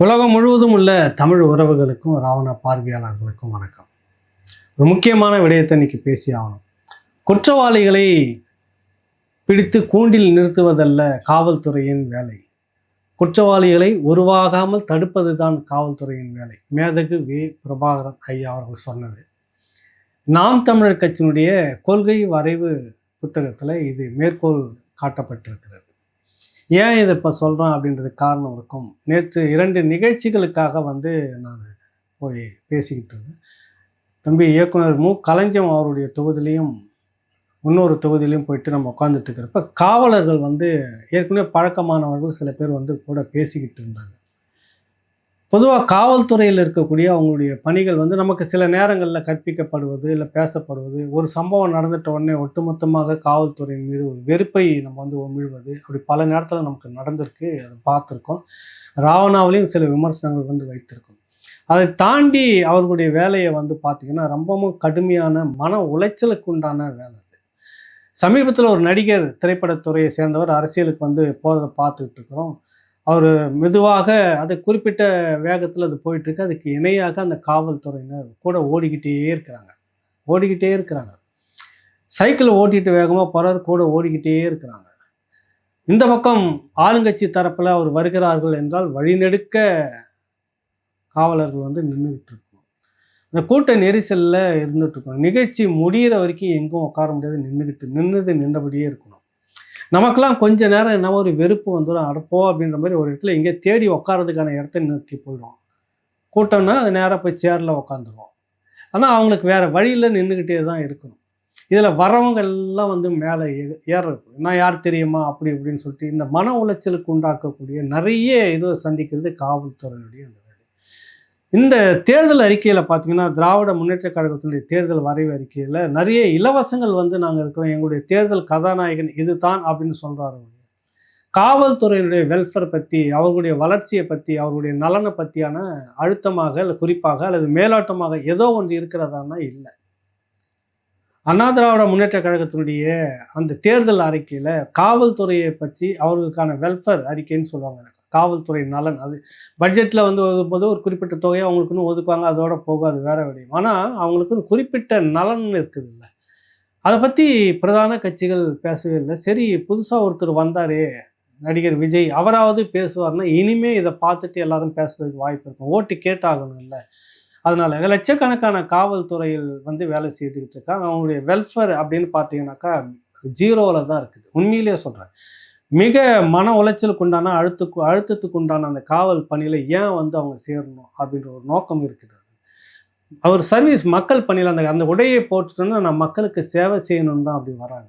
உலகம் முழுவதும் உள்ள தமிழ் உறவுகளுக்கும் ராவண பார்வையாளர்களுக்கும் வணக்கம். ஒரு முக்கியமான விடயத்தை இன்னைக்கு பேசி ஆகணும். குற்றவாளிகளை பிடித்து கூண்டில் நிறுத்துவதல்ல காவல்துறையின் வேலை. குற்றவாளிகளை உருவாகாமல் தடுப்பது தான் காவல்துறையின் வேலை. மேதகு பிரபாகரன் ஐயா அவர்கள் சொன்னது. நாம் தமிழர் கட்சியினுடைய கொள்கை வரைவு புத்தகத்தில் இது மேற்கோள் காட்டப்பட்டிருக்கிறது. ஏன் இதை இப்போ சொல்கிறேன் அப்படின்றதுக்கு காரணம் இருக்கும். நேற்று 2 நிகழ்ச்சிகளுக்காக நான் போய் பேசிக்கிட்டு இருந்தேன். தம்பி இயக்குனர் கலைஞம் அவருடைய தொகுதியிலையும் இன்னொரு தொகுதியிலையும் போயிட்டு நம்ம உட்காந்துட்டு இருக்கிறப்ப காவலர்கள் ஏற்கனவே பழக்கமானவர்கள் சில பேர் கூட பேசிக்கிட்டு இருந்தாங்க. பொதுவாக காவல்துறையில் இருக்கக்கூடிய அவங்களுடைய பணிகள் நமக்கு சில நேரங்களில் கற்பிக்கப்படுவது இல்லை பேசப்படுவது, ஒரு சம்பவம் நடந்துட்ட உடனே ஒட்டுமொத்தமாக காவல்துறையின் மீது ஒரு வெறுப்பை நம்ம உமிழ்வது, அப்படி பல நேரத்தில் நமக்கு நடந்திருக்கு. அதை பார்த்துருக்கோம். ராவணாவிலையும் சில விமர்சனங்கள் வைத்திருக்கோம். அதை தாண்டி அவர்களுடைய வேலையை பார்த்திங்கன்னா ரொம்பவும் கடுமையான மன உளைச்சலுக்கு உண்டான வேலை. சமீபத்தில் ஒரு நடிகர் திரைப்படத்துறையை சேர்ந்தவர் அரசியலுக்கு போகிறத பார்த்துக்கிட்டு இருக்கிறோம். அவர் மெதுவாக அதை குறிப்பிட்ட வேகத்தில் அது போயிட்டுருக்கு. அதுக்கு இணையாக அந்த காவல்துறையினர் கூட ஓடிக்கிட்டே இருக்கிறாங்க. சைக்கிள் ஓட்டிட்டு வேகமாக போகிறார், கூட ஓடிக்கிட்டே இருக்கிறாங்க. இந்த பக்கம் ஆளுங்கட்சி தரப்பில் அவர் வருகிறார்கள் என்றால் வழிநெடுக்க காவலர்கள் நின்றுக்கிட்டு இருக்கணும். இந்த கூட்ட நெரிசலில் இருந்துகிட்டு இருக்கணும். நிகழ்ச்சி முடிகிற வரைக்கும் எங்கும் உட்கார முடியாது, நின்றபடியே இருக்கணும். நமக்கெல்லாம் கொஞ்ச நேரம் என்ன ஒரு வெறுப்பு வந்துடும். அடப்போ அப்படின்ற மாதிரி ஒரு இடத்துல எங்கேயே தேடி உட்காரதுக்கான இடத்த நோக்கி போயிடும். கூட்டம்னா அது நேராக போய் சேரில் உட்காந்துருவோம். ஆனால் அவங்களுக்கு வேறு வழியில் நின்றுக்கிட்டே தான் இருக்கணும். இதில் வரவங்க எல்லாம் மேலே ஏறுறது, நான் யார் தெரியுமா அப்படி இப்படின்னு சொல்லிட்டு இந்த மன உளைச்சலுக்கு உண்டாக்கக்கூடிய நிறைய இது சந்திக்கிறது காவல்துறையினுடைய அந்த வேலை. இந்த தேர்தல் அறிக்கையில் பார்த்தீங்கன்னா, திராவிட முன்னேற்ற கழகத்தினுடைய தேர்தல் வரைவு அறிக்கையில் நிறைய இலவசங்கள் நாங்கள் இருக்கிறோம், எங்களுடைய தேர்தல் கதாநாயகன் இது தான் அப்படின்னு சொல்கிறாரு. காவல்துறையினுடைய வெல்ஃபேர் பற்றி, அவர்களுடைய வளர்ச்சியை பற்றி, அவர்களுடைய நலனை பற்றியான அழுத்தமாக இல்லை குறிப்பாக அல்லது மேலோட்டமாக ஏதோ ஒன்று இருக்கிறதானா இல்லை. அண்ணா திராவிட முன்னேற்ற கழகத்தினுடைய அந்த தேர்தல் அறிக்கையில் காவல்துறையை பற்றி அவர்களுக்கான வெல்ஃபேர் அறிக்கைன்னு சொல்லுவாங்க. காவல்துறை நலன், அது பட்ஜெட்டில் ஒதுக்கும்போது ஒரு குறிப்பிட்ட தொகையை அவங்களுக்குன்னு ஒதுக்குவாங்க, அதோட போக அது வேற விடையும். ஆனால் அவங்களுக்குன்னு குறிப்பிட்ட நலன் இருக்குது இல்லை, அதை பற்றி பிரதான கட்சிகள் பேசவே இல்லை. சரி, புதுசாக ஒருத்தர் வந்தாரே நடிகர் விஜய், அவராவது பேசுவார்னா இனிமே இதை பார்த்துட்டு எல்லாரும் பேசுறதுக்கு வாய்ப்பு இருக்கும். ஓட்டு கேட்டாகணும் இல்லை. அதனால லட்சக்கணக்கான காவல்துறையில் வேலை செய்துக்கிட்டு இருக்காங்க. அவங்களுடைய வெல்ஃபேர் அப்படின்னு பார்த்தீங்கன்னாக்கா 0ல் தான் இருக்குது. உண்மையிலேயே சொல்கிறேன். மிக மன உளைச்சலுக்கு உண்டான அழுத்தத்துக்கு உண்டான அந்த காவல் பணியில் ஏன் அவங்க சேரணும் அப்படின்ற ஒரு நோக்கம் இருக்குது. அவர் சர்வீஸ் மக்கள் பணியில் அந்த உடையை போட்டுட்டோன்னா நான் மக்களுக்கு சேவை செய்யணும்னு தான் அப்படி வராங்க.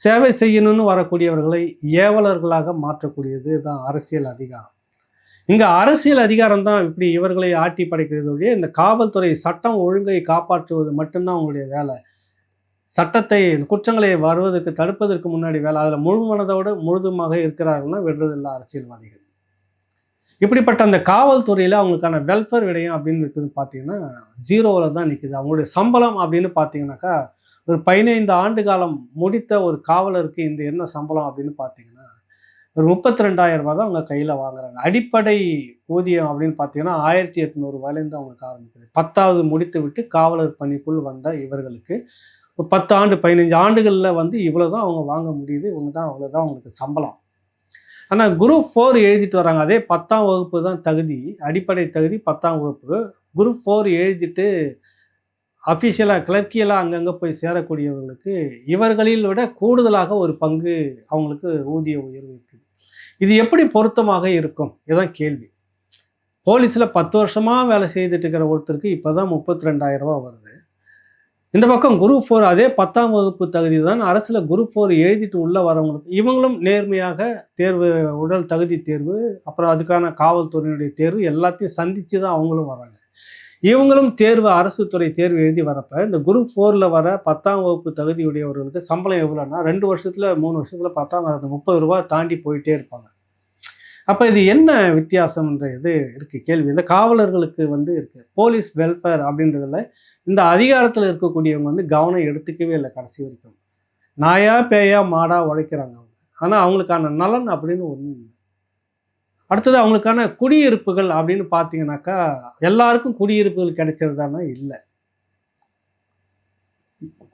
சேவை செய்யணும்னு வரக்கூடியவர்களை ஏவலர்களாக மாற்றக்கூடியது தான் அரசியல் அதிகாரம். இங்கே அரசியல் அதிகாரம் தான் இப்படி இவர்களை ஆட்டி படைக்கிறதோடைய இந்த காவல்துறை சட்டம் ஒழுங்கை காப்பாற்றுவது மட்டும்தான் அவங்களுடைய வேலை. சட்டத்தை குற்றங்களை வருவதற்கு தடுப்பதற்கு முன்னாடி வேலை. அதில் முழு மனதோடு முழுதுமாக இருக்கிறார்கள்னா விடுறதில்லை அரசியல்வாதிகள். இப்படிப்பட்ட அந்த காவல்துறையில் அவங்களுக்கான வெல்ஃபேர் விடயம் அப்படின்னு இருக்குது பார்த்தீங்கன்னா 0ல் தான் நிற்குது. அவங்களுடைய சம்பளம் அப்படின்னு பார்த்தீங்கன்னாக்கா ஒரு 15 ஆண்டு காலம் முடித்த ஒரு காவலருக்கு இந்த என்ன சம்பளம் அப்படின்னு பார்த்தீங்கன்னா ஒரு 32,000 ரூபா தான் அவங்க கையில் வாங்குறாங்க. அடிப்படை ஊதியம் அப்படின்னு பார்த்தீங்கன்னா 1,800 ரூபாயிலேருந்து அவங்களுக்கு ஆரம்பிக்குது. 10வது முடித்து விட்டு காவலர் பணிக்குள் வந்த இவர்களுக்கு 10 ஆண்டு 15 ஆண்டுகளில் இவ்வளோ தான் அவங்க வாங்க முடியுது. அவ்வளோதான் அவங்களுக்கு சம்பளம். ஆனால் குரூப் 4 எழுதிட்டு வராங்க. அதே 10ஆம் வகுப்பு தான் தகுதி, அடிப்படை தகுதி 10ஆம் வகுப்பு. குரூப் 4 எழுதிட்டு அஃபிஷியலாக கிளர்க்கியலாக அங்கங்கே போய் சேரக்கூடியவர்களுக்கு இவர்களில் விட கூடுதலாக ஒரு பங்கு அவங்களுக்கு ஊதிய உயர்வு இருக்குது. இது எப்படி பொருத்தமாக இருக்கும்? இதுதான் கேள்வி. போலீஸில் 10 வருஷமாக வேலை செய்துட்டு இருக்கிற ஒருத்தருக்கு இப்போ தான் 32,000 ரூபா வருது. இந்த பக்கம் குரூப் 4 அதே 10ஆம் வகுப்பு தகுதி தான் அரசில் குரூப் 4 எழுதிட்டு உள்ளே வரவங்களுக்கு இவங்களும் நேர்மையாக தேர்வு, உடல் தகுதி தேர்வு, அப்புறம் அதுக்கான காவல்துறையினுடைய தேர்வு எல்லாத்தையும் சந்தித்து தான் அவங்களும் வராங்க. இவங்களும் தேர்வு, அரசு துறை தேர்வு எழுதி வரப்போ இந்த குரூப் 4ல் வர 10ஆம் வகுப்பு தகுதியுடையவர்களுக்கு சம்பளம் எவ்வளோன்னா 2 வருஷத்தில் 3 வருஷத்தில் பார்த்தா அந்த 30 ரூபா தாண்டி போயிட்டே இருப்பாங்க. அப்போ இது என்ன வித்தியாசம்ன்ற இது இருக்குது கேள்வி. இந்த காவலர்களுக்கு இருக்குது. போலீஸ் வெல்ஃபேர் அப்படின்றதில் இந்த அதிகாரத்தில் இருக்கக்கூடியவங்க கவனம் எடுத்துக்கவே இல்லை கடைசி வரைக்கும். நாயா பேயா மாடா உழைக்கிறாங்க அவங்க. ஆனால் அவங்களுக்கான நலன் அப்படின்னு ஒன்றும் இல்லை. அடுத்தது அவங்களுக்கான குடியிருப்புகள் அப்படின்னு பார்த்தீங்கன்னாக்கா, எல்லாருக்கும் குடியிருப்புகள் கிடைச்சிருதான்னா இல்லை.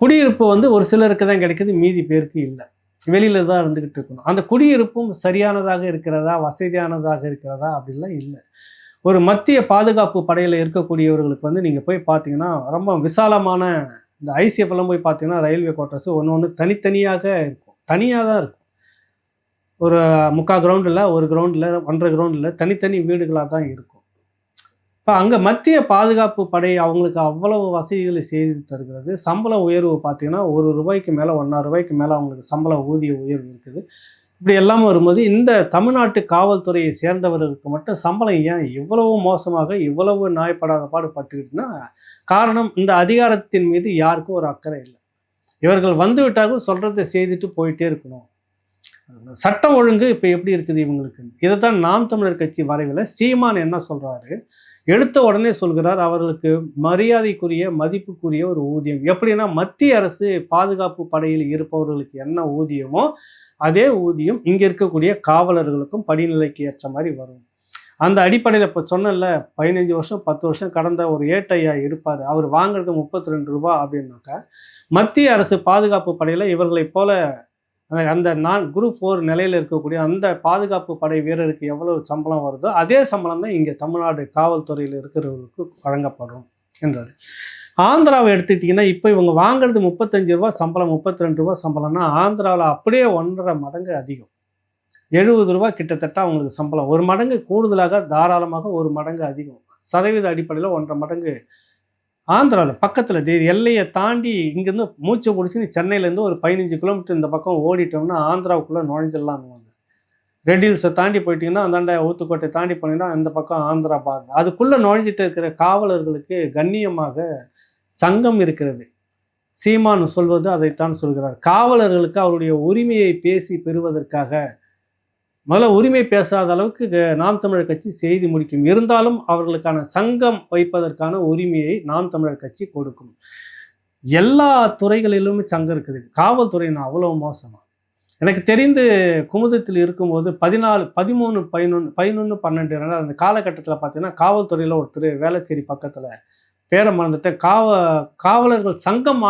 குடியிருப்பு வந்து ஒரு சிலருக்கு தான் கிடைக்குது, மீதி பேருக்கு இல்லை. வெளியில தான் இருந்துகிட்டு இருக்கணும். அந்த குடியிருப்பும் சரியானதாக இருக்கிறதா, வசதியானதாக இருக்கிறதா அப்படிலாம் இல்லை. ஒரு மத்திய பாதுகாப்பு படையில் இருக்கக்கூடியவர்களுக்கு வந்து நீங்கள் போய் பார்த்தீங்கன்னா ரொம்ப விசாலமான இந்த ஐசிஎஃப் எல்லாம் போய் பார்த்தீங்கன்னா ரயில்வே குவார்ட்டர்ஸ் ஒன்று ஒன்று தனித்தனியாக இருக்கும். தனியாக தான் இருக்கும். ஒரு 3/4 கிரவுண்டில், ஒரு கிரவுண்டில், 1.5 கிரவுண்டில் தனித்தனி வீடுகளாக தான் இருக்கும். இப்போ அங்கே மத்திய பாதுகாப்பு படை அவங்களுக்கு அவ்வளவு வசதிகளை செய்து தருகிறது. சம்பள உயர்வு பார்த்தீங்கன்னா ரூ. 1 மேலே, ரூ. 1.5 மேலே அவங்களுக்கு சம்பள ஊதிய உயர்வு இருக்குது. இப்படி எல்லாம் வரும்போது இந்த தமிழ்நாட்டு காவல்துறையை சேர்ந்தவர்களுக்கு மட்டும் சம்பளம் ஏன் இவ்வளவு மோசமாக, இவ்வளவு நாய்ப்படாத பாடு பட்டுக்கிட்டுன்னா, காரணம் இந்த அதிகாரத்தின் மீது யாருக்கும் ஒரு அக்கறை இல்லை. இவர்கள் வந்து விட்டாலும் சொல்கிறத செய்துட்டு போயிட்டே இருக்கணும். சட்டம் ஒழுங்கு இப்போ எப்படி இருக்குது இவங்களுக்கு? இதை தான் நாம் தமிழர் கட்சி வரைவில் சீமான் என்ன சொல்கிறாரு, எடுத்த உடனே சொல்கிறார், அவர்களுக்கு மரியாதைக்குரிய மதிப்புக்குரிய ஒரு ஊதியம். எப்படின்னா மத்திய அரசு பாதுகாப்பு படையில் இருப்பவர்களுக்கு என்ன ஊதியமோ அதே ஊதியம் இங்கே இருக்கக்கூடிய காவலர்களுக்கும் படிநிலைக்கு ஏற்ற மாதிரி வரும். அந்த அடிப்படையில் இப்போ சொன்னல 15 வருஷம் 10 வருஷம் கடந்த ஒரு ஏட்டையா இருப்பார், அவர் வாங்குறது ரூ. 32 அப்படின்னாக்கா, மத்திய அரசு பாதுகாப்பு படையில் இவர்களைப் போல அந்த குரூப் 4 நிலையில் இருக்கக்கூடிய அந்த பாதுகாப்பு படை வீரருக்கு எவ்வளவு சம்பளம் வருதோ அதே சம்பளம் தான் இங்கே தமிழ்நாடு காவல்துறையில் இருக்கிறவர்களுக்கு வழங்கப்படும் என்றார். ஆந்திராவை எடுத்துக்கிட்டிங்கன்னா இப்போ இவங்க வாங்குறது ரூ. 35 சம்பளம், ரூ. 32 சம்பளம்னா ஆந்திராவில் அப்படியே 1.5 மடங்கு அதிகம். ரூ. 70 கிட்டத்தட்ட அவங்களுக்கு சம்பளம். 1 மடங்கு கூடுதலாக, தாராளமாக 1 மடங்கு அதிகம். சதவீத அடிப்படையில் 1.5 மடங்கு ஆந்திராவில் பக்கத்தில் எல்லையை தாண்டி இங்கேருந்து மூச்சை பிடிச்சி சென்னையிலேருந்து ஒரு 15 கிலோமீட்டர் இந்த பக்கம் ஓடிட்டோம்னா ஆந்திராவுக்குள்ளே நுழைஞ்சிடலான்னுவாங்க. ரெட் ஹில்ஸை தாண்டி போயிட்டீங்கன்னா அந்தாண்ட ஊத்துக்கோட்டை தாண்டி போனீங்கன்னா அந்த பக்கம் ஆந்திரா பார்டர். அதுக்குள்ளே நுழைஞ்சிட்டு இருக்கிற காவலர்களுக்கு கண்ணியமாக சங்கம் இருக்கிறது. சீமான் சொல்வது அதைத்தான் சொல்கிறார். காவலர்களுக்கு அவருடைய உரிமையை பேசி பெறுவதற்காக முதல்ல உரிமை பேசாத அளவுக்கு நாம் தமிழர் கட்சி செய்தி முடிக்கும். இருந்தாலும் அவர்களுக்கான சங்கம் வைப்பதற்கான உரிமையை நாம் தமிழர் கட்சி கொடுக்கும். எல்லா துறைகளிலுமே சங்கம் இருக்குது. காவல்துறையின் அவ்வளோ மோசமா? எனக்கு தெரிந்து குமுதத்தில் இருக்கும்போது 14, 13, 11, 11, 12 அந்த காலகட்டத்தில் பார்த்தீங்கன்னா காவல்துறையில் ஒருத்தர் வேளச்சேரி பக்கத்தில் பேரை மறந்துட்டேன், காவலர்கள் சங்கம்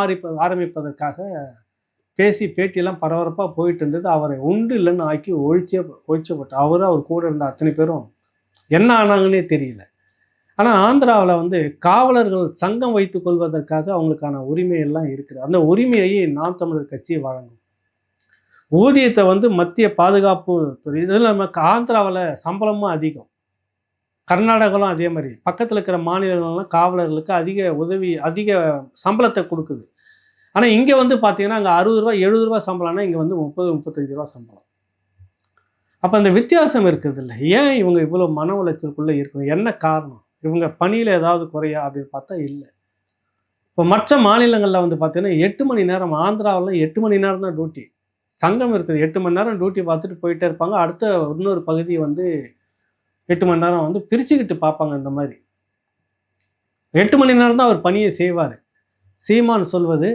ஆரம்பிப்பதற்காக பேசி பேட்டியெல்லாம் பரபரப்பாக போயிட்டு இருந்தது. அவரை உண்டு இல்லைன்னு ஆக்கி ஒழிச்சப்பட்டு அவர் கூட இருந்த அத்தனை பேரும் என்ன ஆனாங்கன்னே தெரியல. ஆனால் ஆந்திராவில் வந்து காவலர்கள் சங்கம் வைத்துக் கொள்வதற்காக அவங்களுக்கான உரிமையெல்லாம் இருக்குது. அந்த உரிமையை நாம் தமிழர் கட்சி வழங்கும். ஊதியத்தை வந்து மத்திய பாதுகாப்பு துறை, இதில் நமக்கு ஆந்திராவில் சம்பளமும் அதிகம், கர்நாடகாவும் அதே மாதிரி பக்கத்தில் இருக்கிற மாநிலங்கள்லாம் காவலர்களுக்கு அதிக சம்பளத்தை கொடுக்குது. ஆனால் இங்கே வந்து பார்த்தீங்கன்னா அங்கே ரூ. 60, ரூ. 70 சம்பளம்னா இங்கே வந்து ரூ. 30, 35 சம்பளம். அப்போ அந்த வித்தியாசம் இருக்குது இல்லை? ஏன் இவங்க இவ்வளோ மன உளைச்சலுக்குள்ளே இருக்கணும்? என்ன காரணம்? இவங்க பணியில் ஏதாவது குறையா அப்படின்னு பார்த்தா இல்லை. இப்போ மற்ற மாநிலங்களில் வந்து பார்த்தீங்கன்னா 8 மணி நேரம், ஆந்திராவில் 8 மணி நேரம் தான் டியூட்டி. சங்கம் இருக்குது, 8 மணி நேரம் டியூட்டி பார்த்துட்டு போயிட்டே இருப்பாங்க. அடுத்த இன்னொரு பகுதி வந்து 8 மணி நேரம் வந்து பிரிச்சுக்கிட்டு பார்ப்பாங்க. இந்த மாதிரி 8 மணி நேரம் தான் அவர் பணியை செய்வார். சீமான் சொல்வது,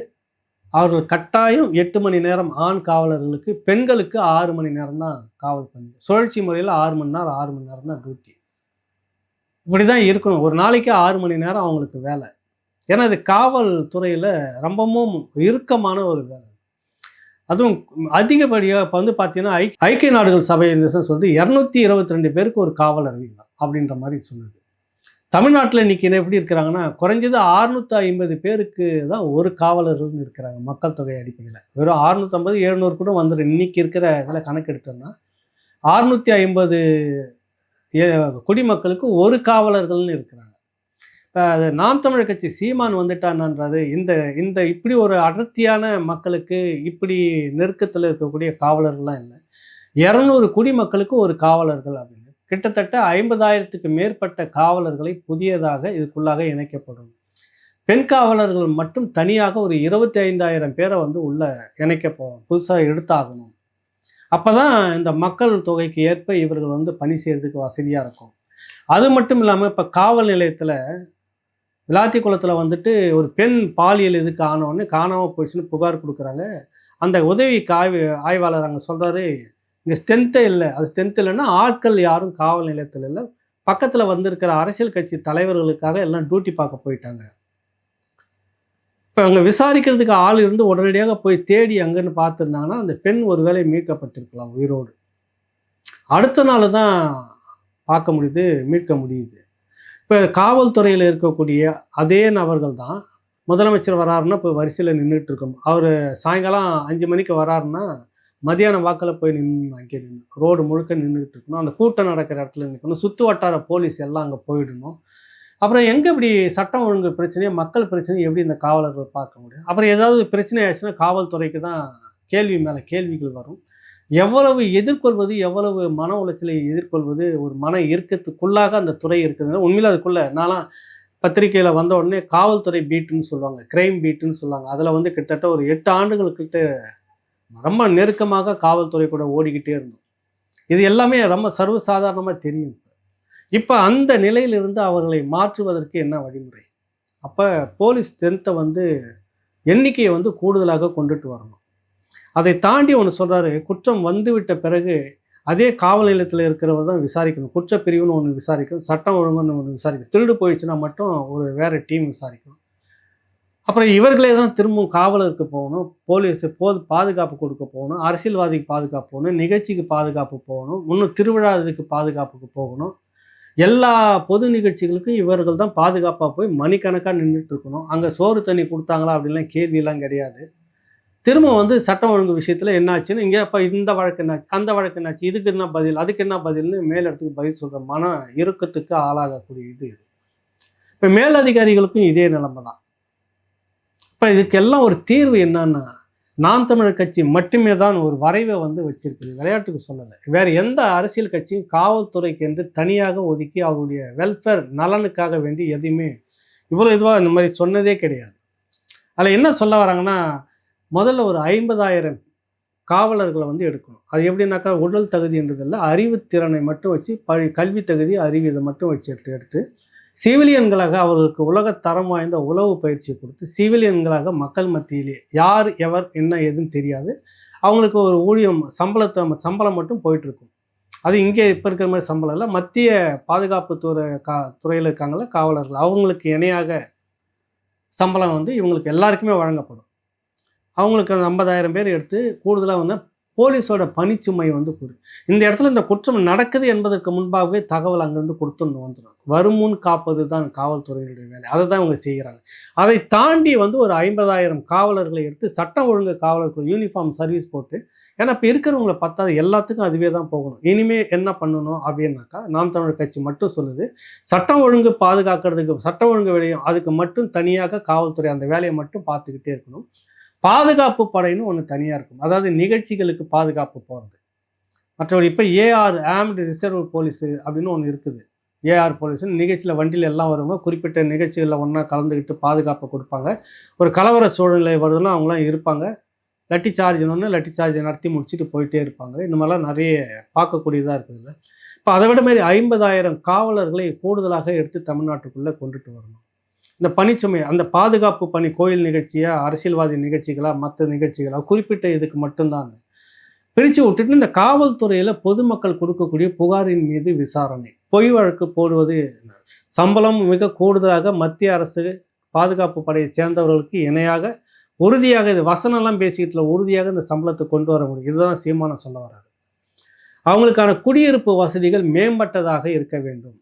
அவர்கள் கட்டாயம் 8 மணி நேரம் ஆண் காவலர்களுக்கு, பெண்களுக்கு 6 மணி நேரம் தான் காவல் பணி. சுழற்சி முறையில் 6 மணி நேரம் 6 மணி நேரம் தான் டியூட்டி. இப்படி தான் இருக்கணும். ஒரு நாளைக்கு 6 மணி நேரம் அவங்களுக்கு வேலை. ஏன்னா இது காவல்துறையில் ரொம்பவும் இறுக்கமான ஒரு வேலை. அதுவும் அதிகப்படியாக இப்போ வந்து பார்த்தீங்கன்னா ஐக்கிய நாடுகள் சபை சொல்லுது 222 பேருக்கு ஒரு காவலர் அப்படின்ற மாதிரி சொல்லுது. தமிழ்நாட்டில் இன்றைக்கி எப்படி இருக்கிறாங்கன்னா குறைஞ்சது 650 பேருக்கு தான் ஒரு காவலர்கள்னு இருக்கிறாங்க. மக்கள் தொகை அடிப்படையில் வெறும் 650, 700 கூட வந்துடும். இன்றைக்கி இருக்கிற இதில் கணக்கு எடுத்தோம்னா 650 குடிமக்களுக்கு ஒரு காவலர்கள்னு இருக்கிறாங்க. இப்போ நாம் தமிழர் கட்சி சீமான் வந்துட்டான்ன்றது இந்த இப்படி ஒரு அடர்த்தியான மக்களுக்கு இப்படி நெருக்கத்தில் இருக்கக்கூடிய காவலர்கள்லாம் இல்லை. 200 குடிமக்களுக்கு ஒரு காவலர்கள் அப்படின்னு கிட்டத்தட்ட 50,000க்கு மேற்பட்ட காவலர்களை புதியதாக இதுக்குள்ளாக இணைக்கப்படும். பெண் காவலர்கள் மட்டும் தனியாக ஒரு 25,000 பேரை வந்து உள்ள இணைக்கப்போம், புதுசாக எடுத்தாகணும். அப்போ தான் இந்த மக்கள் தொகைக்கு ஏற்ப இவர்கள் வந்து பணி செய்கிறதுக்கு வசதியாக இருக்கும். அது மட்டும் இல்லாமல் இப்போ காவல் நிலையத்தில் விளாத்திக்குளத்தில் வந்துட்டு ஒரு பெண் பாலியல் இதுக்கு ஆனவுடனே காணாமல் போயிடுச்சுன்னு புகார் கொடுக்குறாங்க. அந்த உதவி ஆய்வாளர் அங்கே சொல்கிறாரு, இங்கே ஸ்ட்ரென்த்தே இல்லை. அது ஸ்ட்ரென்த் இல்லைன்னா ஆட்கள் யாரும் காவல் நிலையத்தில் இல்லை. பக்கத்தில் வந்திருக்கிற அரசியல் கட்சி தலைவர்களுக்காக எல்லாம் டியூட்டி பார்க்க போயிட்டாங்க. இப்போ அங்கே விசாரிக்கிறதுக்கு ஆள் இருந்து உடனடியாக போய் தேடி அங்கன்னு பார்த்துருந்தாங்கன்னா அந்த பெண் ஒருவேளை மீட்கப்பட்டிருக்கலாம் உயிரோடு. அடுத்த நாள் தான் பார்க்க முடியுது, மீட்க முடியுது. இப்போ காவல்துறையில் இருக்கக்கூடிய அதே நபர்கள் தான் முதலமைச்சர் வராருன்னா இப்போ வரிசையில் நின்றுட்டு இருக்கோம். அவர் சாயங்காலம் 5 மணிக்கு வராருன்னா மதியானம் வாக்கில் போய் அங்கே ரோடு முழுக்க நின்றுட்டு இருக்கணும். அந்த கூட்டம் நடக்கிற இடத்துல நிற்கணும். சுற்று வட்டார போலீஸ் எல்லாம் அங்கே போயிடணும். அப்புறம் எங்கே இப்படி சட்டம் ஒழுங்கு பிரச்சனையை, மக்கள் பிரச்சனையை எப்படி இந்த காவலர்கள் பார்க்க முடியும்? அப்புறம் ஏதாவது பிரச்சனை ஆயிடுச்சுன்னா காவல்துறைக்கு தான் கேள்வி மேலே கேள்விகள் வரும். எவ்வளவு எதிர்கொள்வது, எவ்வளவு மன உளைச்சலை எதிர்கொள்வது, ஒரு மன இறுக்கத்துக்குள்ளாக அந்த துறை இருக்குதுன்னா உண்மையில் அதுக்குள்ளே நான்லாம் பத்திரிகையில் வந்த உடனே காவல்துறை பீட்டுன்னு சொல்லுவாங்க, கிரைம் பீட்டுன்னு சொல்லுவாங்க. அதில் வந்து கிட்டத்தட்ட ஒரு 8 ஆண்டுகளுக்கிட்ட ரொம்ப நெருக்கமாக காவல்துறை கூட ஓடிக்கிட்டே இருந்தோம். இது எல்லாமே ரொம்ப சர்வசாதாரணமாக தெரியும். இப்போ அந்த நிலையிலிருந்து அவர்களை மாற்றுவதற்கு என்ன வழிமுறை? அப்போ போலீஸ் ஸ்ட்ரென்த்தை வந்து எண்ணிக்கையை வந்து கூடுதலாக கொண்டுட்டு வரணும். அதை தாண்டி ஒன்று சொல்கிறாரு, குற்றம் வந்துவிட்ட பிறகு அதே காவல் நிலையத்தில் இருக்கிறவர் தான் விசாரிக்கணும். குற்றப்பிரிவுன்னு ஒன்று விசாரிக்கும், சட்டம் ஒழுங்குன்னு ஒன்று விசாரிக்கும். திருடு போயிடுச்சுன்னா மட்டும் ஒரு வேறு டீம் விசாரிக்கும். அப்புறம் இவர்களே தான் திரும்பவும் காவலருக்கு போகணும், போலீஸு பாதுகாப்பு கொடுக்க போகணும், அரசியல்வாதிக்கு பாதுகாப்பு போகணும், நிகழ்ச்சிக்கு பாதுகாப்பு போகணும், இன்னும் திருவிழா இதுக்கு பாதுகாப்புக்கு போகணும். எல்லா பொது நிகழ்ச்சிகளுக்கும் இவர்கள் தான் பாதுகாப்பாக போய் மணிக்கணக்காக நின்றுட்டு இருக்கணும். அங்கே சோறு தண்ணி கொடுத்தாங்களா அப்படின்லாம் கேள்வியெல்லாம் கிடையாது. திரும்ப வந்து சட்டம் ஒழுங்கு விஷயத்தில் என்னாச்சுன்னு இங்கே இப்போ இந்த வழக்கு என்னாச்சு, அந்த வழக்கு என்னாச்சு, இதுக்கு என்ன பதில், அதுக்கு என்ன பதில்னு மேலிடத்துக்கு பதில் சொல்கிற மன இறுக்கத்துக்கு ஆளாகக்கூடிய இது. இப்போ மேலதிகாரிகளுக்கும் இதே நிலைமை தான். இப்போ இதுக்கெல்லாம் ஒரு தீர்வு என்னன்னா, நாம் தமிழர் கட்சி மட்டுமே தான் ஒரு வரைவை வந்து வச்சிருக்குது. விளையாட்டுக்கு சொல்லலை. வேறு எந்த அரசியல் கட்சியும் காவல்துறைக்கு என்று தனியாக ஒதுக்கி அவருடைய வெல்ஃபேர் நலனுக்காக வேண்டி எதையுமே இவ்வளோ இதுவாக இந்த மாதிரி சொன்னதே கிடையாது. அதில் என்ன சொல்ல வராங்கன்னா, முதல்ல ஒரு 50,000 காவலர்களை வந்து எடுக்கணும். அது எப்படின்னாக்கா உடல் தகுதின்றதில்லை, அறிவுத்திறனை மட்டும் வச்சு கல்வி தகுதி, அறிவு இதை மட்டும் வச்சு எடுத்து சிவிலியன்களாக அவர்களுக்கு உலக தரம் வாய்ந்த உளவு பயிற்சியை கொடுத்து சிவிலியன்களாக மக்கள் மத்தியிலே யார் எவர் என்ன ஏதுன்னு தெரியாது, அவங்களுக்கு ஒரு ஊழியம் சம்பளம் மட்டும் போயிட்டுருக்கும். அது இங்கே இப்போ இருக்கிற மாதிரி சம்பளம் இல்லை, மத்திய பாதுகாப்பு துறையில் இருக்காங்கள காவலர்கள், அவங்களுக்கு இணையாக சம்பளம் வந்து இவங்களுக்கு எல்லாருக்குமே வழங்கப்படும். அவங்களுக்கு அந்த 50,000 பேர் எடுத்து கூடுதலாக வந்து போலீஸோட பணிச்சுமை வந்து இந்த இடத்துல இந்த குற்றம் நடக்குது என்பதற்கு முன்பாகவே தகவல் அங்கேருந்து கொடுத்துன்னு வந்துடும். வருமுன் காப்பது தான் காவல்துறையினுடைய வேலை. அதை தான் இவங்க செய்கிறாங்க. அதை தாண்டி வந்து ஒரு 50,000 காவலர்களை எடுத்து சட்டம் ஒழுங்கு காவலர்கள் யூனிஃபார்ம் சர்வீஸ் போட்டு, ஏன்னா இப்போ இருக்கிறவங்களை பார்த்தாது எல்லாத்துக்கும் அதுவே தான் போகணும். இனிமேல் என்ன பண்ணணும் அப்படின்னாக்கா, நாம் தமிழர் கட்சி மட்டும் சொல்லுது, சட்டம் ஒழுங்கு பாதுகாக்கிறதுக்கு சட்டம் ஒழுங்கு வேலையும் அதுக்கு மட்டும் தனியாக காவல்துறை அந்த வேலையை மட்டும் பார்த்துக்கிட்டே இருக்கணும். பாதுகாப்பு படைன்னு ஒன்று தனியாக இருக்கும், அதாவது நிகழ்ச்சிகளுக்கு பாதுகாப்பு போகிறது. மற்றபடி இப்போ ஏஆர் ஆம்டு ரிசர்வ் போலீஸு அப்படின்னு ஒன்று இருக்குது. ஏஆர் போலீஸுன்னு நிகழ்ச்சியில் வண்டியில் எல்லாம் வருவாங்க, குறிப்பிட்ட நிகழ்ச்சிகளில் ஒன்றா கலந்துக்கிட்டு பாதுகாப்பு கொடுப்பாங்க. ஒரு கலவர சூழ்நிலை வருதுன்னா அவங்களாம் இருப்பாங்க. லட்டி சார்ஜ் நடத்தி முடிச்சுட்டு போயிட்டே இருப்பாங்க. இந்த மாதிரிலாம் நிறைய பார்க்கக்கூடியதாக இருக்குதுல்ல. இப்போ அதை விட மாதிரி 50,000 காவலர்களை கூடுதலாக எடுத்து தமிழ்நாட்டுக்குள்ளே கொண்டுட்டு வரணும். இந்த பணிச்சுமை, அந்த பாதுகாப்பு பணி கோயில் நிகழ்ச்சியா, அரசியல்வாதி நிகழ்ச்சிகளா, மற்ற நிகழ்ச்சிகளா, குறிப்பிட்ட இதுக்கு மட்டும்தான் பிரித்து விட்டுட்டு இந்த காவல்துறையில் பொதுமக்கள் கொடுக்கக்கூடிய புகாரின் மீது விசாரணை, பொய் வழக்கு போடுவது, சம்பளம் மிக கூடுதலாக மத்திய அரசு பாதுகாப்பு படையை சேர்ந்தவர்களுக்கு இணையாக உறுதியாக, இது வசனம்லாம் பேசிக்கிட்டுல உறுதியாக இந்த சம்பளத்தை கொண்டு வர முடியும். இதுதான் சீமானம் சொல்ல வர்றாரு. அவங்களுக்கான குடியிருப்பு வசதிகள் மேம்பட்டதாக இருக்க வேண்டும்.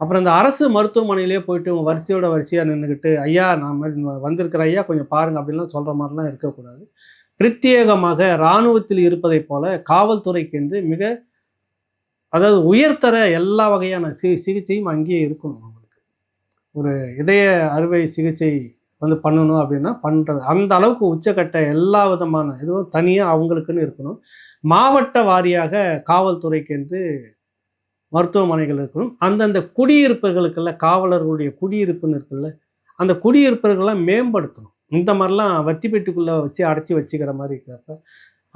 அப்புறம் இந்த அரசு மருத்துவமனையிலே போயிட்டு உங்கள் வரிசையாக நின்றுக்கிட்டு, ஐயா நான் வந்திருக்கிற ஐயா கொஞ்சம் பாருங்கள் அப்படின்லாம் சொல்கிற மாதிரிலாம் இருக்கக்கூடாது. பிரத்யேகமாக இராணுவத்தில் இருப்பதை போல காவல்துறைக்கென்று மிக, அதாவது உயர்தர எல்லா வகையான சிகிச்சையும் அங்கேயே இருக்கணும். அவங்களுக்கு ஒரு இதய அறுவை சிகிச்சை வந்து பண்ணணும் அப்படின்னா பண்ணுறது, அந்த அளவுக்கு உச்சக்கட்ட எல்லா விதமான இதுவும் தனியாக அவங்களுக்குன்னு இருக்கணும். மாவட்ட வாரியாக காவல்துறைக்கென்று மருத்துவமனைகள் இருக்கணும். அந்தந்த குடியிருப்புகளுக்குள்ள காவலர்களுடைய குடியிருப்புன்னு இருக்குல்ல, அந்த குடியிருப்புகள்லாம் மேம்படுத்தணும். இந்த மாதிரிலாம் வத்தி பெட்டிக்குள்ளே வச்சு அடைச்சி வச்சுக்கிற மாதிரி இருக்கிறப்ப,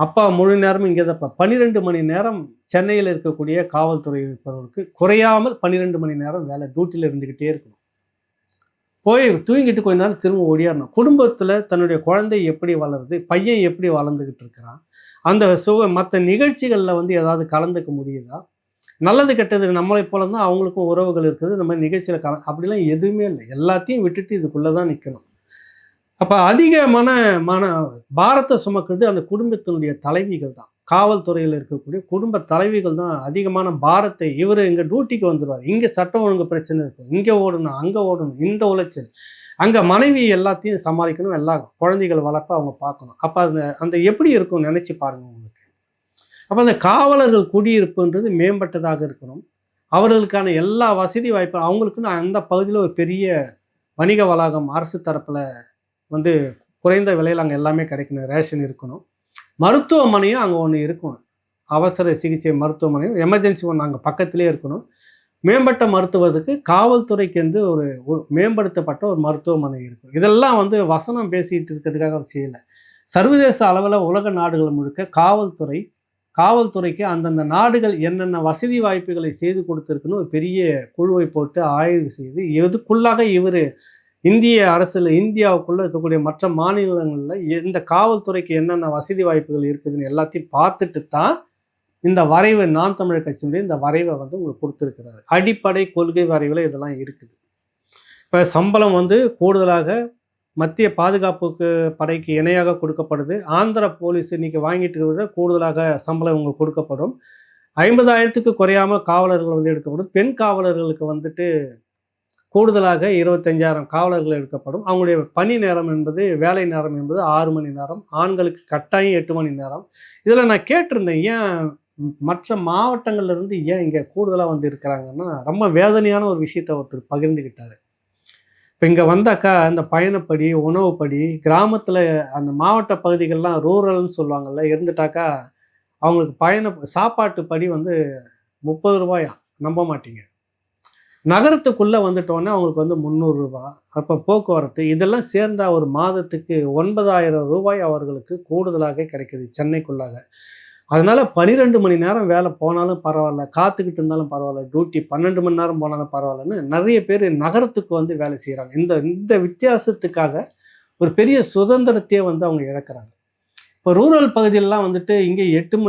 அப்பா முழு நேரமும் இங்கே தான் 12 மணி நேரம் சென்னையில் இருக்கக்கூடிய காவல்துறை இருப்பவர்களுக்கு குறையாமல் 12 மணி நேரம் வேலை டியூட்டியில் இருந்துக்கிட்டே இருக்கணும். போய் தூங்கிட்டு கொஞ்ச நேரம் திரும்ப ஓடியாரணும். குடும்பத்தில் தன்னுடைய குழந்தை எப்படி வளருது, பையன் எப்படி வளர்ந்துக்கிட்டு இருக்கிறான், அந்த மற்ற நிகழ்ச்சிகளில் வந்து ஏதாவது கலந்துக்க முடியுதா? நல்லது கெட்டது நம்மளை போல தான் அவங்களுக்கும் உறவுகள் இருக்குது. இந்த மாதிரி நிகழ்ச்சியில் அப்படிலாம் எதுவுமே இல்லை. எல்லாத்தையும் விட்டுட்டு இதுக்குள்ளே தான் நிற்கணும். அப்போ அதிக மன பாரத்தை சுமக்கிறது அந்த குடும்பத்தினுடைய தலைவிகள் தான். காவல்துறையில் இருக்கக்கூடிய குடும்ப தலைவிகள் தான் அதிகமான பாரத்தை. இவர் இங்கே டியூட்டிக்கு வந்துடுவார், இங்கே சட்டம் ஒழுங்கு பிரச்சனை இருக்கும், இங்கே ஓடணும், அங்கே ஓடணும், இந்த உளைச்சல், அங்கே மனைவி எல்லாத்தையும் சமாளிக்கணும், எல்லா குழந்தைகள் வளர்ப்ப அவங்க பார்க்கணும். அப்போ அந்த அந்த எப்படி இருக்கும் நினச்சி பாருங்கள் உங்களுக்கு. அப்போ அந்த காவலர்கள் குடியிருப்புன்றது மேம்பட்டதாக இருக்கணும். அவர்களுக்கான எல்லா வசதி வாய்ப்பு அவங்களுக்குன்னு அந்த பகுதியில் ஒரு பெரிய வணிக வளாகம் அரசு தரப்பில் வந்து குறைந்த விலையில் அங்கே எல்லாமே கிடைக்கணும், ரேஷன் இருக்கணும். மருத்துவமனையும் அங்கே ஒன்று இருக்கணும், அவசர சிகிச்சை மருத்துவமனையும் எமர்ஜென்சி ஒன்று அங்கே பக்கத்திலே இருக்கணும். மேம்பட்ட மருத்துவத்துக்கு காவல்துறைக்கு வந்து ஒரு மேம்படுத்தப்பட்ட ஒரு மருத்துவமனை இருக்கும். இதெல்லாம் வந்து வசனம் பேசிகிட்டு இருக்கிறதுக்காக செய்யலை. சர்வதேச அளவில் உலக நாடுகள் முழுக்க காவல்துறைக்கு அந்தந்த நாடுகள் என்னென்ன வசதி வாய்ப்புகளை செய்து கொடுத்துருக்குன்னு ஒரு பெரிய குழுவை போட்டு ஆய்வு செய்து எதுக்குள்ளாக இவர் இந்திய அரசில் இந்தியாவுக்குள்ளே இருக்கக்கூடிய மற்ற மாநிலங்களில் இந்த காவல்துறைக்கு என்னென்ன வசதி வாய்ப்புகள் இருக்குதுன்னு எல்லாத்தையும் பார்த்துட்டு தான் இந்த வரைவை நாம் தமிழர் கட்சியினுடைய இந்த வரைவை வந்து உங்களுக்கு கொடுத்துருக்கிறாரு. அடிப்படை கொள்கை வரைவில் இதெல்லாம் இருக்குது. இப்போ சம்பளம் வந்து கூடுதலாக மத்திய பாதுகாப்புக்கு படைக்கு இணையாக கொடுக்கப்படுது. ஆந்திர போலீஸ் இன்றைக்கி வாங்கிட்டு இருக்கிறத கூடுதலாக சம்பளம் இவங்க கொடுக்கப்படும். 50,000க்கு குறையாமல் காவலர்கள் வந்து எடுக்கப்படும். பெண் காவலர்களுக்கு வந்துட்டு கூடுதலாக 25,000 காவலர்கள் எடுக்கப்படும். அவங்களுடைய பணி நேரம் என்பது வேலை நேரம் என்பது 6 மணி நேரம், ஆண்களுக்கு கட்டாயம் 8 மணி நேரம். இதில் நான் கேட்டிருந்தேன், ஏன் மற்ற மாவட்டங்கள்லேருந்து ஏன் இங்கே கூடுதலாக வந்து இருக்கிறாங்கன்னா, ரொம்ப வேதனையான ஒரு விஷயத்தை ஒருத்தர் பகிர்ந்துக்கிட்டார். இப்போ இங்கே வந்தாக்கா இந்த பயணப்படி, உணவுப்படி, கிராமத்தில் அந்த மாவட்ட பகுதிகள்லாம் ரூரல்னு சொல்லுவாங்கள்ல, இருந்துட்டாக்கா அவங்களுக்கு சாப்பாட்டு படி வந்து 30 ரூபாயா, நம்ப மாட்டீங்க. நகரத்துக்குள்ளே வந்துட்டோன்னே அவங்களுக்கு வந்து 300 ரூபா. அப்போ போக்குவரத்து இதெல்லாம் சேர்ந்தா ஒரு மாதத்துக்கு 9,000 ரூபாய் அவர்களுக்கு கூடுதலாக கிடைக்கிது சென்னைக்குள்ளாக. அதனால் 12 மணி நேரம் வேலை போனாலும் பரவாயில்ல, காத்துக்கிட்டு இருந்தாலும் பரவாயில்ல, டியூட்டி 12 மணி நேரம் போனாலும் பரவாயில்லன்னு நிறைய பேர் நகரத்துக்கு வந்து வேலை செய்கிறாங்க. இந்த வித்தியாசத்துக்காக ஒரு பெரிய சுதந்திரத்தையே வந்து அவங்க இழக்கிறாங்க. இப்போ ரூரல் பகுதியிலலாம் வந்துட்டு இங்கே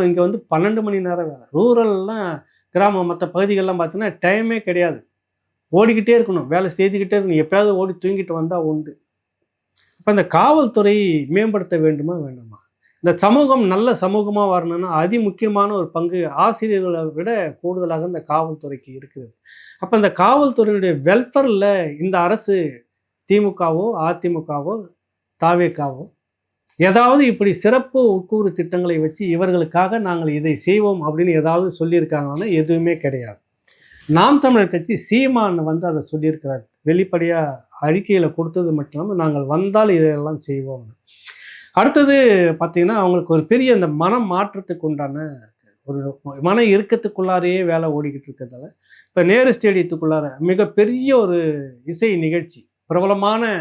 இங்கே வந்து 12 மணி நேரம் வேலை. ரூரல்லாம் கிராமம் மற்ற பகுதிகளெலாம் பார்த்தீங்கன்னா டைமே கிடையாது, ஓடிக்கிட்டே இருக்கணும், வேலை செய்துக்கிட்டே இருக்கணும், எப்போயாவது ஓடி தூங்கிட்டு வந்தால் உண்டு. இப்போ இந்த காவல்துறை மேம்படுத்த வேண்டுமா வேண்டாமா? இந்த சமூகம் நல்ல சமூகமாக வரணும்னா முக்கியமான ஒரு பங்கு ஆசிரியர்களை விட கூடுதலாக இந்த காவல்துறைக்கு இருக்குது. அப்போ இந்த காவல்துறையுடைய வெல்ஃபேரில் இந்த அரசு திமுகவோ அதிமுகவோ தாவேக்காவோ ஏதாவது இப்படி சிறப்பு உட்கூறு திட்டங்களை வச்சு இவர்களுக்காக நாங்கள் இதை செய்வோம் அப்படின்னு ஏதாவது சொல்லியிருக்காங்கன்னா எதுவுமே கிடையாது. நாம் தமிழர் கட்சி சீமான் வந்து அதை சொல்லியிருக்கிறார், வெளிப்படையாக அறிக்கையில் கொடுத்தது மட்டும் இல்லாமல் நாங்கள் வந்தால் இதையெல்லாம் செய்வோம். அடுத்தது பார்த்திங்கன்னா அவங்களுக்கு ஒரு பெரிய அந்த மனம் மாற்றத்துக்கு உண்டான ஒரு மன இறுக்கத்துக்குள்ளாரையே வேலை ஓடிக்கிட்டு இருக்கிறதால இப்போ நேரு ஸ்டேடியத்துக்குள்ளார மிகப்பெரிய ஒரு இசை நிகழ்ச்சி, பிரபலமான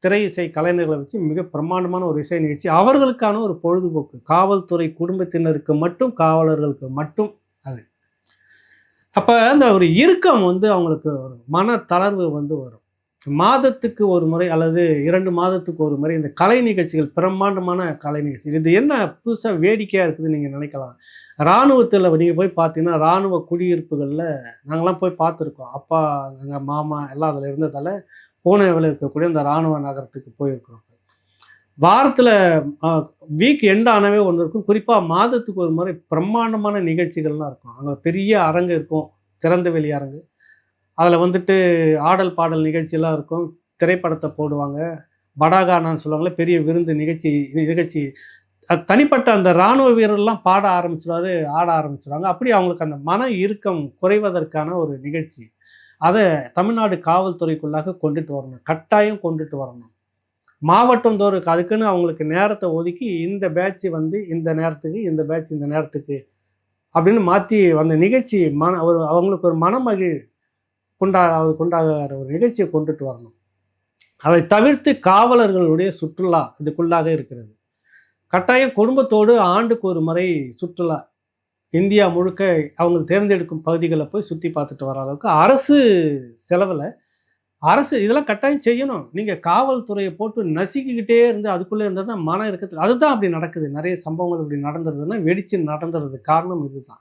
திரை இசை கலைஞர்களை வச்சு மிக பிரமாண்டமான ஒரு இசை நிகழ்ச்சி, அவர்களுக்கான ஒரு பொழுதுபோக்கு, காவல்துறை குடும்பத்தினருக்கு மட்டும், காவலர்களுக்கு மட்டும். அது அப்போ அந்த ஒரு இறுக்கம் வந்து அவங்களுக்கு ஒரு மன தளர்வு வந்து வரும். மாதத்துக்கு ஒரு முறை அல்லது 2 மாதத்துக்கு ஒரு முறை இந்த கலை நிகழ்ச்சிகள், பிரம்மாண்டமான கலை நிகழ்ச்சிகள், இது என்ன புதுசாக வேடிக்கையாக இருக்குதுன்னு நீங்கள் நினைக்கலாம். இராணுவத்தில் நீங்கள் போய் பார்த்தீங்கன்னா இராணுவ குடியிருப்புகளில் நாங்கள்லாம் போய் பார்த்துருக்கோம். அப்பா, எங்கள் மாமா எல்லாம் அதில் இருந்ததால் பூனேவில் இருக்கக்கூடிய இந்த இராணுவ நகரத்துக்கு போயிருக்கிறோம். வாரத்தில் வீக் எண்ட் ஆனவே ஒன்று இருக்கும். குறிப்பாக மாதத்துக்கு ஒரு முறை பிரம்மாண்டமான நிகழ்ச்சிகள்லாம் இருக்கும். அங்கே பெரிய அரங்கு இருக்கும், திறந்த வெளி அரங்கு. அதில் வந்துட்டு ஆடல் பாடல் நிகழ்ச்சியெல்லாம் இருக்கும், திரைப்படத்தை போடுவாங்க, படாகானான்னு சொல்லுவாங்களே, பெரிய விருந்து நிகழ்ச்சி தனிப்பட்ட அந்த இராணுவ வீரர்லாம் பாட ஆரம்பிச்சிடுவாரு, ஆட ஆரம்பிச்சிடுவாங்க. அப்படி அவங்களுக்கு அந்த மன இறுக்கம் குறைவதற்கான ஒரு நிகழ்ச்சி. அதை தமிழ்நாடு காவல்துறைக்குள்ளாக கொண்டுட்டு வரணும், கட்டாயம் கொண்டுட்டு வரணும். மாவட்டம் தோறும் அதுக்குன்னு அவங்களுக்கு நேரத்தை ஒதுக்கி இந்த பேட்ச் வந்து இந்த நேரத்துக்கு, இந்த பேட்ச் இந்த நேரத்துக்கு அப்படின்னு மாற்றி அந்த நிகழ்ச்சி அவங்களுக்கு ஒரு மனமகிழ் கொண்டாகிற ஒரு நிகழ்ச்சியை கொண்டுட்டு வரணும். அதை தவிர்த்து காவலர்களுடைய சுற்றுலா இதுக்குள்ளாக இருக்கிறது. கட்டாயம் குடும்பத்தோடு ஆண்டுக்கு ஒரு முறை சுற்றுலா இந்தியா முழுக்க அவங்க தேர்ந்தெடுக்கும் பகுதிகளை போய் சுற்றி பார்த்துட்டு வர அளவுக்கு அரசு செலவில் அரசு இதெல்லாம் கட்டாயம் செய்யணும். நீங்க காவல்துறையை போட்டு நசுக்கிக்கிட்டே இருந்து அதுக்குள்ளே இருந்தால் தான் மனம் இருக்கிறது. அதுதான் அப்படி நடக்குது. நிறைய சம்பவங்கள் இப்படி நடந்துருதுன்னா வெடிச்சு நடந்துறது காரணம் இதுதான்.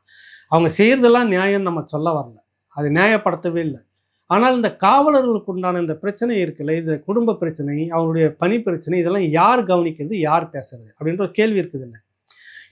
அவங்க செய்கிறதெல்லாம் நியாயம்னு நம்ம சொல்ல வரல. அது நியாயப்படுத்தவே இல்லை. ஆனால் இந்த காவலர்களுக்கு உண்டான இந்த பிரச்சனை இருக்குல்ல, இந்த குடும்ப பிரச்சனை, அவங்களுடைய பணி பிரச்சனை, இதெல்லாம் யார் கவனிக்கிறது, யார் பேசுறது அப்படின்ற ஒரு கேள்வி இருக்குது இல்லை.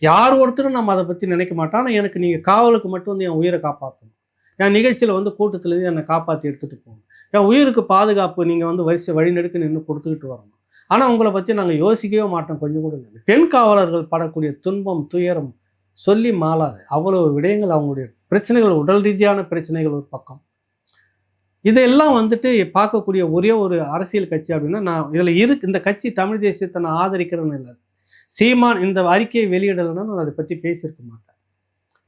யார் ஒருத்தரும் நம்ம அதை பற்றி நினைக்க மாட்டோம். ஆனால் எனக்கு நீங்கள் காவலுக்கு மட்டும் வந்து என் உயிரை காப்பாற்றணும், என் நிகழ்ச்சியில் வந்து கூட்டத்துலேருந்து என்னை காப்பாற்றி எடுத்துகிட்டு போகணும், என் உயிருக்கு பாதுகாப்பு நீங்கள் வந்து வழிநெடுக்க நின்று கொடுத்துக்கிட்டு வரணும். ஆனால் உங்களை பற்றி நாங்கள் யோசிக்கவே மாட்டோம், கொஞ்சம் கூட இல்லை. பெண் காவலர்கள் படக்கூடிய துன்பம், துயரம் சொல்லி மாளாது. அவ்வளவு விடயங்கள், அவங்களுடைய பிரச்சனைகள், உடல் ரீதியான பிரச்சனைகள் ஒரு பக்கம். இதெல்லாம் வந்துட்டு பார்க்கக்கூடிய ஒரே ஒரு அரசியல் கட்சி அப்படின்னா நான் இதில் இந்த கட்சி தமிழ் தேசியத்தை நான் ஆதரிக்கிறேன்னு இல்லை. சீமான் இந்த அறிக்கையை வெளியிடலைன்னா நான் அதை பற்றி பேசியிருக்க மாட்டேன்.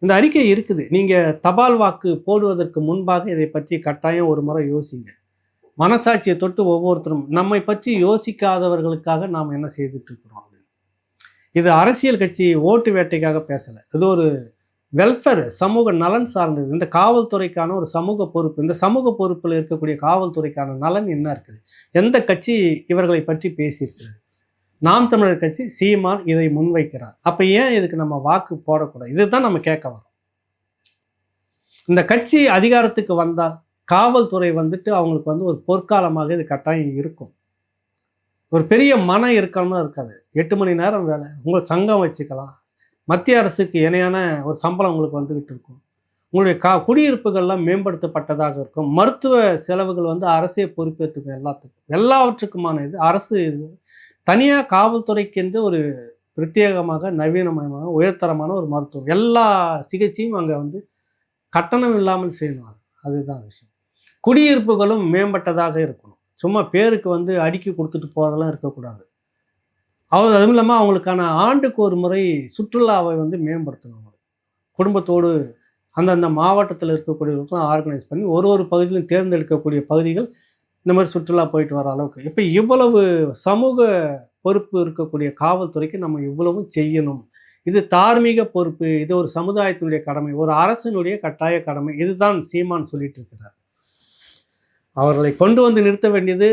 இந்த அறிக்கை இருக்குது. நீங்கள் தபால் வாக்கு போடுவதற்கு முன்பாக இதை பற்றி கட்டாயம் ஒரு முறை யோசிங்க. மனசாட்சியை தொட்டு ஒவ்வொருத்தரும் நம்மை பற்றி யோசிக்காதவர்களுக்காக நாம் என்ன செய்துட்டு இருக்கிறோம் அப்படின்னு. இது அரசியல் கட்சி ஓட்டு வேட்டைக்காக பேசலை. இது ஒரு வெல்ஃபேர், சமூக நலன் சார்ந்தது. இந்த காவல்துறைக்கான ஒரு சமூக பொறுப்பு. இந்த சமூக பொறுப்பில் இருக்கக்கூடிய காவல்துறைக்கான நலன் என்ன இருக்குது? எந்த கட்சி இவர்களை பற்றி பேசியிருக்கிறது? நாம் தமிழர் கட்சி, சீமான் இதை முன்வைக்கிறார். அப்போ ஏன் இதுக்கு நம்ம வாக்கு போடக்கூடாது? இதுதான் நம்ம கேட்க வரோம். இந்த கட்சி அதிகாரத்துக்கு வந்தால் காவல்துறை வந்துட்டு அவங்களுக்கு வந்து ஒரு பொற்காலமாக இது கட்டாயம் இருக்கும். ஒரு பெரிய மன இறுக்கம்லாம் இருக்காது. 8 மணி நேரம் வேலை, உங்கள் சங்கம் வச்சுக்கலாம், மத்திய அரசுக்கு இணையான ஒரு சம்பளம் உங்களுக்கு வந்துக்கிட்டு இருக்கும், உங்களுடைய குடியிருப்புகள்லாம் மேம்படுத்தப்பட்டதாக இருக்கும், மருத்துவ செலவுகள் வந்து அரசே பொறுப்பேற்றுக்கும், எல்லாவற்றுக்குமான இது அரசு. இது தனியாக காவல்துறைக்கென்று ஒரு பிரத்யேகமாக நவீனமயமாக உயர்தரமான ஒரு மருத்துவம், எல்லா சிகிச்சையும் அங்கே வந்து கட்டணம் இல்லாமல் செய்யணும். அதுதான் விஷயம். குடியிருப்புகளும் மேம்பட்டதாக இருக்கணும். சும்மா பேருக்கு வந்து அடுக்கி கொடுத்துட்டு போகிறதெல்லாம் இருக்கக்கூடாது. அதுவும் இல்லாமல் அவங்களுக்கான ஆண்டுக்கு ஒரு முறை சுற்றுலாவை வந்து மேம்படுத்தணும். குடும்பத்தோடு அந்தந்த மாவட்டத்தில் இருக்கக்கூடியவர்களுக்கும் ஆர்கனைஸ் பண்ணி ஒரு பகுதியிலும் தேர்ந்தெடுக்கக்கூடிய பகுதிகள் இந்த மாதிரி சுற்றுலா போயிட்டு வர அளவுக்கு. இப்போ இவ்வளவு சமூக பொறுப்பு இருக்கக்கூடிய காவல்துறைக்கு நம்ம இவ்வளவும் செய்யணும். இது தார்மீக பொறுப்பு, இது ஒரு சமுதாயத்தினுடைய கடமை, ஒரு அரசனுடைய கட்டாய கடமை. இதுதான் சீமான் சொல்லிட்டு இருக்கிறார். அவர்களை கொண்டு வந்து நிறுத்த வேண்டியது,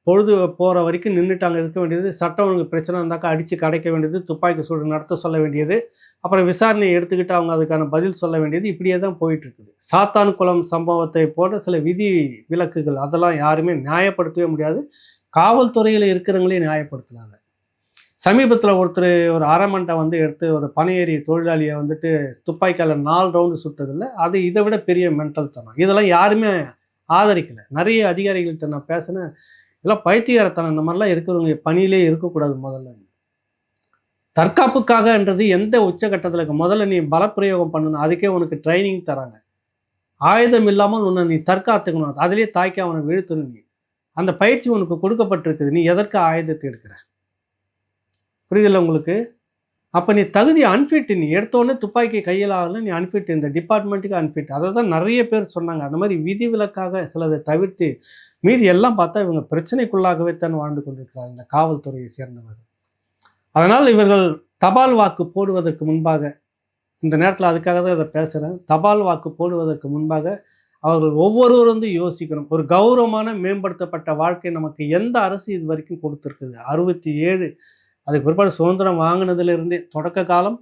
பொழுது போகிற வரைக்கும் நின்றுட்டாங்க இருக்க வேண்டியது, சட்டம் ஒழுங்கு பிரச்சனை இருந்தாக்கா அடித்து கடைக்க வேண்டியது, துப்பாக்கி சூடு நடத்த சொல்ல வேண்டியது, அப்புறம் விசாரணையை எடுத்துக்கிட்டு அவங்க அதுக்கான பதில் சொல்ல வேண்டியது, இப்படியே தான் போயிட்டுருக்குது. சாத்தான்குளம் சம்பவத்தை போன்ற சில விதி விலக்குகள் அதெல்லாம் யாருமே நியாயப்படுத்தவே முடியாது. காவல்துறையில் இருக்கிறவங்களே நியாயப்படுத்தலாங்க. சமீபத்தில் ஒருத்தர் ஒரு அரைமண்டை வந்து எடுத்து ஒரு பனையேறி தொழிலாளியை வந்துட்டு துப்பாக்கியால் 4 ரவுண்டு சுட்டதில்லை. அது இதை விட பெரிய மென்டல் தனம். இதெல்லாம் யாருமே ஆதரிக்கலை. நிறைய அதிகாரிகள்கிட்ட நான் பேசினேன், இதெல்லாம் பைத்தியகாரத்தனம், இந்த மாதிரிலாம் இருக்கிறவங்க பணியிலே இருக்கக்கூடாது. முதல்ல தற்காப்புக்காகன்றது எந்த உச்சகட்டத்தில் இருக்கு? முதல்ல நீ பலப்பிரயோகம் பண்ணணும், அதுக்கே உனக்கு ட்ரைனிங் தராங்க. ஆயுதம் இல்லாமல் உன்னை நீ தற்காத்துக்கணும், அதிலே தாக்கி அவனை வீழ்த்தணும். நீ அந்த பயிற்சி உனக்கு கொடுக்கப்பட்டிருக்குது, நீ எதற்கு ஆயுதத்தை எடுக்கிற? புரியுதில்லை உங்களுக்கு? அப்போ நீ தகுதி அன்ஃபிட். நீ எடுத்தோடனே துப்பாக்கி கையில் ஆகல, நீ அன்ஃபிட், இந்த டிபார்ட்மெண்ட்டுக்கு அன்ஃபிட். அதை தான் நிறைய பேர் சொன்னாங்க. அந்த மாதிரி விதிவிலக்காக சிலதை தவிர்த்து மீதி எல்லாம் பார்த்தா இவங்க பிரச்சனைக்குள்ளாகவே தான் வாழ்ந்து கொண்டிருக்கிறாங்க இந்த காவல்துறையை சேர்ந்தவர்கள். அதனால் இவர்கள் தபால் வாக்கு போடுவதற்கு முன்பாக, இந்த நேரத்தில் அதுக்காக தான் இதை பேசுகிறேன், தபால் வாக்கு போடுவதற்கு முன்பாக அவர்கள் ஒவ்வொருவரும் வந்து யோசிக்கணும். ஒரு கௌரவமான மேம்படுத்தப்பட்ட வாழ்க்கை நமக்கு எந்த அரசு இது வரைக்கும் கொடுத்துருக்குது? 67 அதுக்கு பிற்பாடு சுதந்திரம் வாங்கினதுலேருந்தே தொடக்க காலம்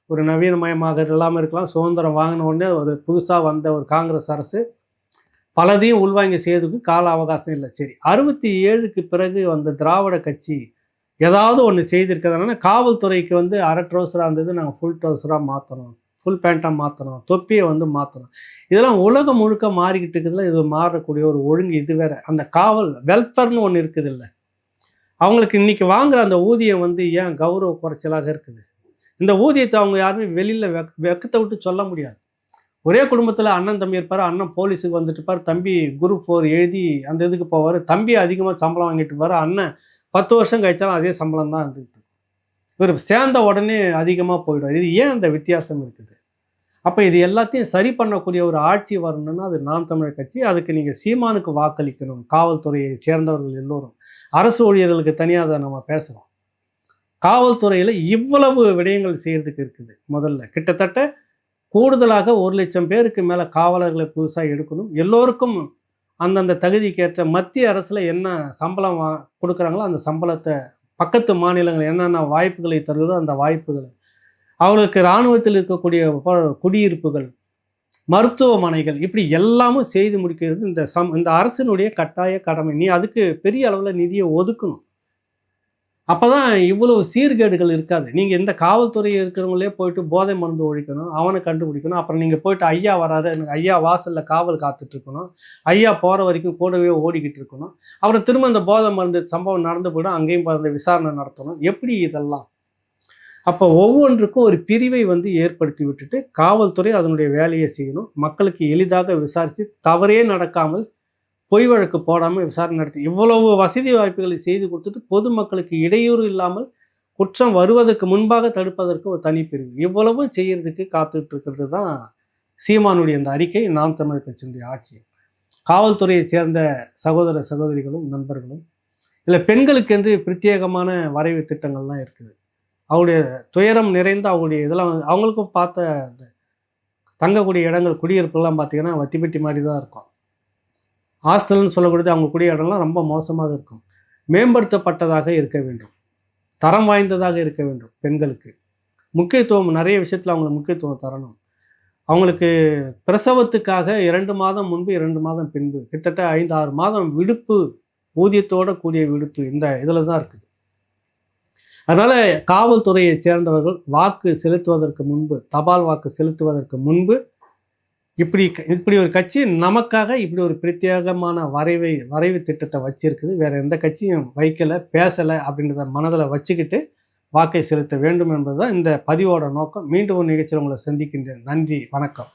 ஒரு நவீனமயமாக இல்லாமல் இருக்கலாம். சுதந்திரம் வாங்கின உடனே ஒரு புதுசாக வந்த ஒரு காங்கிரஸ் அரசு பலதையும் உள்வாங்கி செய்யறதுக்கு கால அவகாசம் இல்லை. சரி, 67க்கு பிறகு வந்த திராவிட கட்சி ஏதாவது ஒன்று செய்திருக்கிறதுனால காவல்துறைக்கு வந்து அரை ட்ரௌசராக இருந்தது, நாங்கள் ஃபுல் ட்ரௌசராக மாற்றணும், ஃபுல் பேண்ட்டாக மாற்றணும், தொப்பியை வந்து மாற்றணும். இதெல்லாம் உலகம் முழுக்க மாறிக்கிட்டு இருக்குதுல. இது மாறக்கூடிய ஒரு ஒழுங்கு இது வேறு. அந்த காவல் வெல்ஃபேர்னு ஒன்று இருக்குது இல்லை, அவங்களுக்கு இன்றைக்கி வாங்குகிற அந்த ஊதியம் வந்து ஏன் கௌரவ குறைச்சலாக இருக்குது? இந்த ஊதியத்தை அவங்க யாருமே வெளியில் வெக்கத்தை விட்டு சொல்ல முடியாது. ஒரே குடும்பத்தில் அண்ணன் தம்பி இருப்பார், அண்ணன் போலீஸுக்கு வந்துட்டு இருப்பார், தம்பி குரூப் 4 எழுதி அந்த இதுக்கு போவார், தம்பி அதிகமாக சம்பளம் வாங்கிட்டு இருப்பார், அண்ணன் 10 வருஷம் கழிச்சாலும் அதே சம்பளம் தான் இருந்துகிட்டு இருக்கும். இவர் சேர்ந்த உடனே அதிகமாக போயிடும். இது ஏன் அந்த வித்தியாசம் இருக்குது? அப்போ இது எல்லாத்தையும் சரி பண்ணக்கூடிய ஒரு ஆட்சி வரணும்னா அது நாம் தமிழர் கட்சி. அதுக்கு நீங்கள் சீமானுக்கு வாக்களிக்கணும். காவல்துறையை சேர்ந்தவர்கள் எல்லோரும், அரசு ஊழியர்களுக்கு தனியாக அதை நம்ம பேசுகிறோம். காவல்துறையில் இவ்வளவு விடயங்கள் செய்கிறதுக்கு இருக்குது. முதல்ல கிட்டத்தட்ட கூடுதலாக 1 லட்சம் பேருக்கு மேலே காவலர்களை புதுசாக எடுக்கணும். எல்லோருக்கும் அந்தந்த தகுதிக்கேற்ற மத்திய அரசில் என்ன சம்பளம் கொடுக்குறாங்களோ அந்த சம்பளத்தை, பக்கத்து மாநிலங்கள் என்னென்ன வாய்ப்புகளை தருகிறதோ அந்த வாய்ப்புகள், அவர்களுக்கு இராணுவத்தில் இருக்கக்கூடிய குடியிருப்புகள், மருத்துவமனைகள், இப்படி எல்லாமும் செய்து முடிக்கிறது இந்த அரசினுடைய கட்டாய கடமை. நீ அதுக்கு பெரிய அளவில் நிதியை ஒதுக்கணும். அப்பதான் இவ்வளவு சீர்கேடுகள் இருக்காது. நீங்க இந்த காவல்துறை இருக்கிறவங்களே போயிட்டு போதை மருந்து ஒழிக்கணும், அவனை கண்டுபிடிக்கணும். அப்புறம் நீங்க போயிட்டு ஐயா வராரு, ஐயா வாசல்ல காவல் காத்துட்டு இருக்கணும், ஐயா போற வரைக்கும் கூடவே ஓடிக்கிட்டு இருக்கணும். அப்புறம் திரும்ப இந்த போதை மருந்து சம்பவம் நடந்து போயிடும், அங்கேயும் அந்த விசாரணை நடத்தணும். எப்படி இதெல்லாம்? அப்போ ஒவ்வொன்றுக்கும் ஒரு பிரிவை ஏற்படுத்தி விட்டுட்டு காவல்துறை அதனுடைய வேலையை செய்யணும். மக்களுக்கு எளிதாக விசாரித்து தவறே நடக்காமல் பொய் வழக்கு போடாமல் விசாரணை நடத்தி இவ்வளவு வசதி வாய்ப்புகளை செய்து கொடுத்துட்டு பொதுமக்களுக்கு இடையூறு இல்லாமல் குற்றம் வருவதற்கு முன்பாக தடுப்பதற்கு ஒரு தனிப்பிரிவு, இவ்வளவும் செய்யறதுக்கு காத்துட்டு இருக்கிறது தான் சீமானுடைய இந்த அறிக்கை, நாம் தமிழர் கட்சியினுடைய ஆட்சி. காவல்துறையை சேர்ந்த சகோதர சகோதரிகளும் நண்பர்களும் இல்லை, பெண்களுக்கென்று பிரத்யேகமான வரைவு திட்டங்கள்லாம் இருக்குது. அவருடைய துயரம் நிறைந்த அவங்களுடைய இதெல்லாம் அவங்களுக்கும் பார்த்த அந்த தங்கக்கூடிய இடங்கள், குடியிருப்புலாம் பார்த்தீங்கன்னா வத்திப்பெட்டி மாதிரி தான் இருக்கும். ஹாஸ்டல்னு சொல்லக்கூடியது அவங்க கூடிய இடம்லாம் ரொம்ப மோசமாக இருக்கும். மேம்படுத்தப்பட்டதாக இருக்க வேண்டும், தரம் வாய்ந்ததாக இருக்க வேண்டும். பெண்களுக்கு முக்கியத்துவம், நிறைய விஷயத்தில் அவங்களுக்கு முக்கியத்துவம் தரணும். அவங்களுக்கு பிரசவத்துக்காக 2 மாதம் முன்பு 2 மாதம் பின்பு கிட்டத்தட்ட 5-6 மாதம் விடுப்பு, ஊதியத்தோட கூடிய விடுப்பு இந்த இதில் தான் இருக்குது. அதனால் காவல்துறையை சேர்ந்தவர்கள் வாக்கு செலுத்துவதற்கு முன்பு, தபால் வாக்கு செலுத்துவதற்கு முன்பு இப்படி ஒரு கட்சி நமக்காக இப்படி ஒரு பிரத்யேகமான வரைவு திட்டத்தை வச்சிருக்குது. வேறு எந்த கட்சியும் வைக்கலை, பேசலை அப்படின்றத மனதில் வச்சுக்கிட்டு வாக்கை செலுத்த வேண்டும் என்பது தான் இந்த பதிவோட நோக்கம். மீண்டும் ஒரு நிகழ்ச்சியில் உங்களை சந்திக்கின்றேன். நன்றி, வணக்கம்.